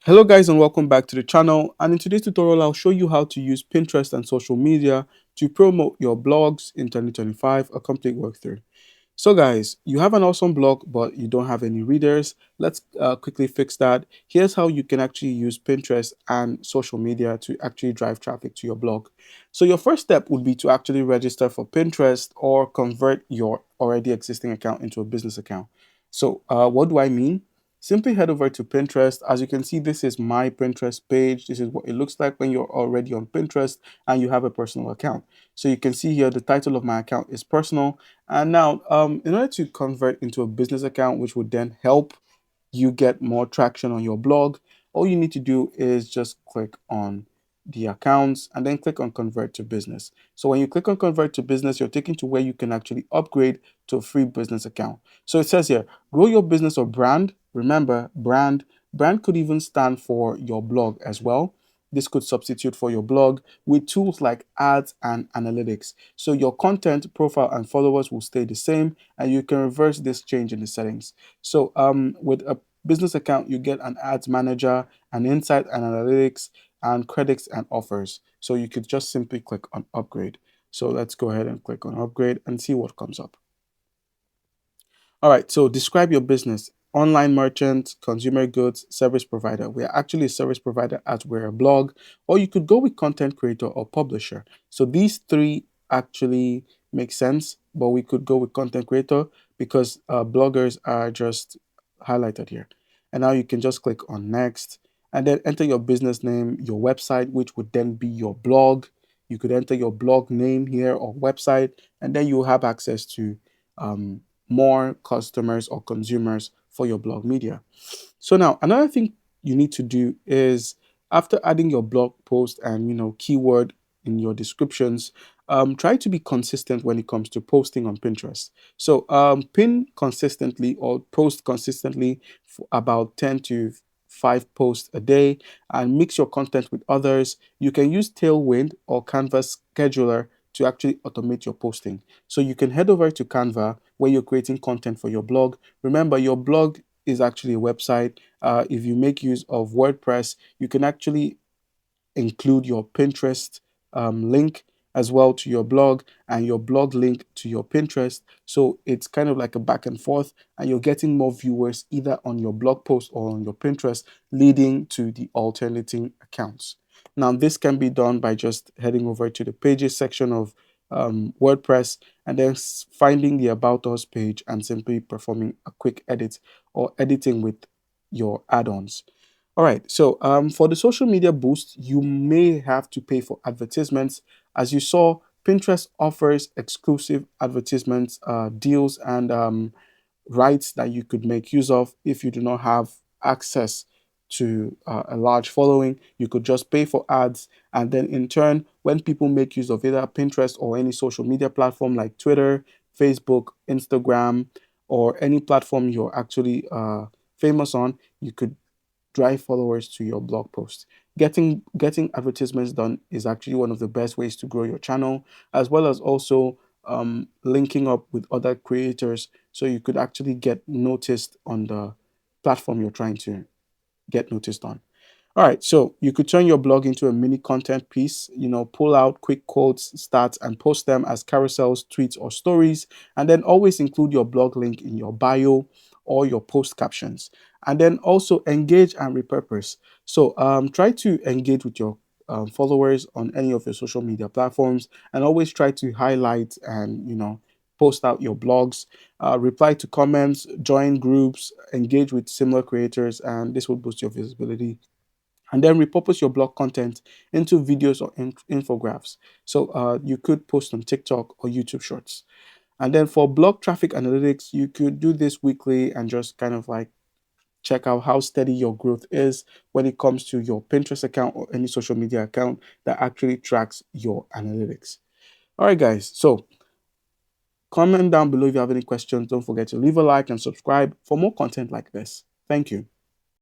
Hello guys and welcome back to the channel, and in today's tutorial I'll show you how to use Pinterest and social media to promote your blogs in 2025, a complete walkthrough. So guys, you have an awesome blog but you don't have any readers. Let's quickly fix that. Here's how you can actually use Pinterest and social media to actually drive traffic to your blog. So your first step would be to actually register for Pinterest or convert your already existing account into a business account. So what do I mean? Simply head over to Pinterest. As you can see, this is my Pinterest page. This is what it looks like when you're already on Pinterest and you have a personal account. So you can see here the title of my account is personal. And now, in order to convert into a business account, which would then help you get more traction on your blog, all you need to do is just click on the accounts and then click on convert to business. So when you click on convert to business, you're taken to where you can actually upgrade to a free business account. So it says here, grow your business or brand. Remember, brand could even stand for your blog as well. This could substitute for your blog with tools like ads and analytics. So your content, profile, and followers will stay the same, and you can reverse this change in the settings. So with a business account, you get an ads manager, an insight and analytics, and credits and offers. So you could just simply click on upgrade. So let's go ahead and click on upgrade and see what comes up. All right, so describe your business. Online merchant, consumer goods, service provider. We are actually a service provider as we're a blog, or you could go with content creator or publisher. So these three actually make sense, but we could go with content creator because bloggers are just highlighted here. And now you can just click on next and then enter your business name, your website, which would then be your blog. You could enter your blog name here or website, and then you have access to um, more customers or consumers for your blog media. So now another thing you need to do is after adding your blog post and keyword in your descriptions, try to be consistent when it comes to posting on Pinterest. So pin consistently or post consistently for about 10 to 5 posts a day and mix your content with others. You can use Tailwind or Canvas scheduler to actually automate your posting. So you can head over to Canva where you're creating content for your blog. Remember, your blog is actually a website. If you make use of WordPress, you can actually include your Pinterest link as well to your blog and your blog link to your Pinterest. So it's kind of like a back and forth, and you're getting more viewers either on your blog post or on your Pinterest, leading to the alternating accounts. Now, this can be done by just heading over to the pages section of WordPress and then finding the About Us page and simply performing a quick edit or editing with your add-ons. All right, so for the social media boost, you may have to pay for advertisements. As you saw, Pinterest offers exclusive advertisements, deals, and rights that you could make use of if you do not have access to a large following. You could just pay for ads, and then in turn, when people make use of either Pinterest or any social media platform like Twitter, Facebook, Instagram, or any platform you're actually famous on, you could drive followers to your blog post. Getting advertisements done is actually one of the best ways to grow your channel, as well as also linking up with other creators so you could actually get noticed on the platform you're trying to get noticed on. All right, so you could turn your blog into a mini content piece, pull out quick quotes, stats, and post them as carousels, tweets, or stories, and then always include your blog link in your bio or your post captions. And then also engage and repurpose. So try to engage with your followers on any of your social media platforms and always try to highlight and, post out your blogs, reply to comments, join groups, engage with similar creators, and this will boost your visibility, and then repurpose your blog content into videos or infographics. So you could post on TikTok or YouTube Shorts. And then for blog traffic analytics, you could do this weekly and just kind of like check out how steady your growth is when it comes to your Pinterest account or any social media account that actually tracks your analytics. All right, guys. So comment down below if you have any questions. Don't forget to leave a like and subscribe for more content like this. Thank you.